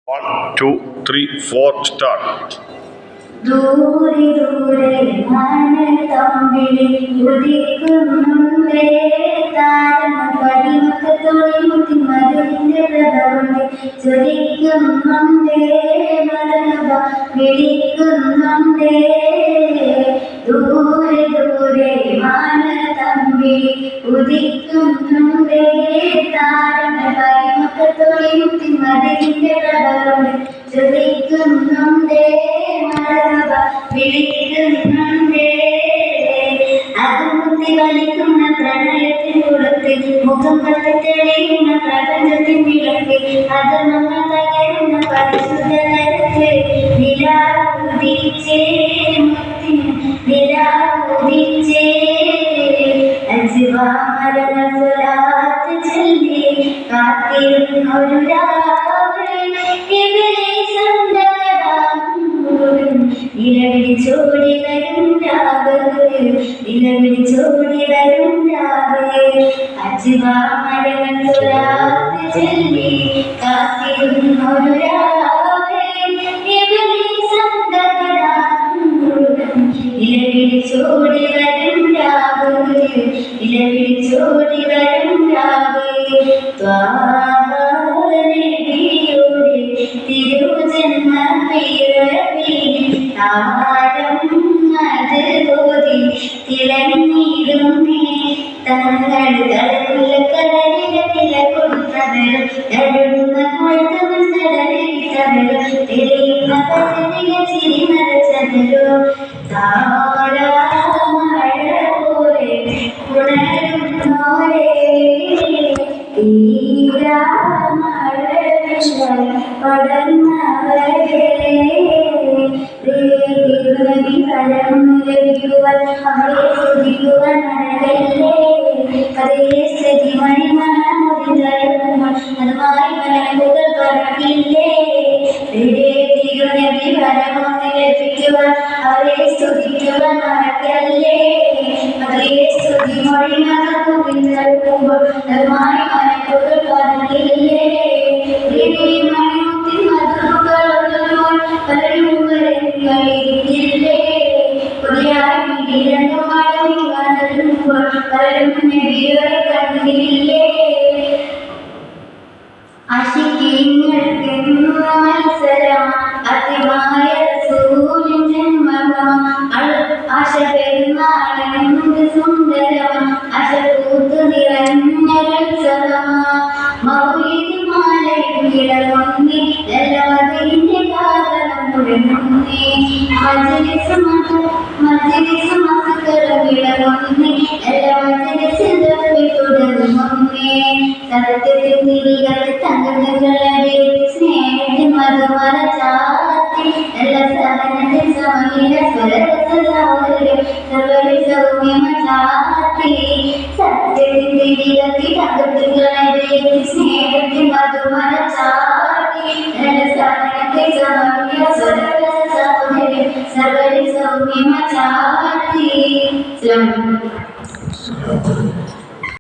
1, 2, 3, 4, start. ദൂരെ ദൂരെ മനത്തമ്പിളി ഉദിക്കുന്നുണ്ടേ താരമ പതിമക്കത്തൊളിമുത്തി മതിലിന്റെ പ്രഭവണ്ട് ചൊരിക്കുന്നുണ്ടേ മലനഭ വിളിക്കുന്നുണ്ടേ ദൂരെ ദൂരെ മനത്തമ്പിളി ഉദിക്കുന്നുണ്ടേ താരമ പതിമക്കത്തൊളിമുത്തി മതിലിന്റെ പ്രഭവണ്ട് ചൊരിക്കുന്നുണ്ടേ വിളിക്കുന്നുണ്ടേ അകമുത്തി വലിക്കുന്ന പ്രണയത്തിൻ കുളത്തിൽ മുഖം കത്തി തെളിയുന്ന പ്രപഞ്ചത്തിൻ വിളക്കിൽ അധർമ്മങ്ങൾ തകരുന്ന പരിശുദ്ധ നരത്തിൽ നിലാവുദിച്ചേ മുത്തിന് നിലാവുദിച്ചേ അജ്വാമരങ്ങൾ സ്വലാത്ത് ചൊല്ലി കാത്തിരുന്നൊരു നിലവിളിച്ചോടി വരും രാവേ നിലവിളിച്ചോടി വരും രാവേ അജ്വാമരങ്ങൾ സ്വലാത്ത് ചൊല്ലി കാത്തിരുന്നൊരു രാവേ നിലവിളിച്ചോടി വരും രാവേ നിലവിളിച്ചോടി വരും രാവേ ത്വാരനബിയുടെ തിരുജന്മ പിറവി താരം അതുപോതി തിളങ്ങിടുന്നേ തങ്ങൾ തടവില കടലില വില കൊടുത്തവരും തടുന്ന കൊഴുത്തവൻ തടവിട്ടവരും തെളിയുന്ന പതിരില ചിരി നിറച്ചവരോ താരാമഴ പോലെ ഉണരുന്നോരേ തീരാമഴ വിഷൽ പടർന്നവരേ ഫലം ലഭിക്കുവാൻ അവരെ സ്തുതിക്കുവാൻ നടക്കല്ലേ അതേ സ്ഥിതി മണിമണമുറിതരുമ്പോൾ അതുമായി മലക്കുകൾ പറക്കില്ലേ തിരുനബി ഫലമൊന്ന് ലഭിക്കുവാൻ അവരെ സ്തുതിക്കുവാൻ നടക്കല്ലേ അതേ സ്തുതി മണിമണമുറിതരുമ്പോൾ അതുമായി മലക്കുകൾ പറക്കില്ലേ മണിമുത്തി മധുക്കളൊന്നും പലരും ില്ലേ പലരും നബിയുടെ കണ്ടില്ലേ അശിക്കീങ്ങൾക്കെന്ന മത്സരം അതിമായ റസൂലിൻ ജന്മം ആശ പെരുന്നാളെന്ത് സുന്ദരം ആശ പൂത്തു നിറഞ്ഞൊരുത്സവം മൗലിദ് മാലയിളങ്ങി എല്ലാതിന്റെ കാരണം മുഴങ്ങുന്നേ മജ്‌ലിസ് മസ്കരമിളങ്ങുന്നേ എല്ലാ മജ്‌ലിസിൽ തുടങ്ങുന്നേ സത്യത്തിൽ നിരികൾ തങ്കങ്ങളെ സ്നേഹത്തിൽ മധുമല ചാത്തി എല്ലാ സഹനത്തിൽ സമീര സ്വരരസ സൗന്ദര്യം സർവരി സൗമ്യമ ചാത്തി സത്യത്തിൽ നിരികൾ തങ്കങ്ങളെ സ്നേഹത്തിൽ മധുമല ചാത്തി എല്ലാ സഹനത്തിൽ സമീര സ്വരരസ സൗന്ദര്യം സർവരി സൗമ്യമ ചാത്തി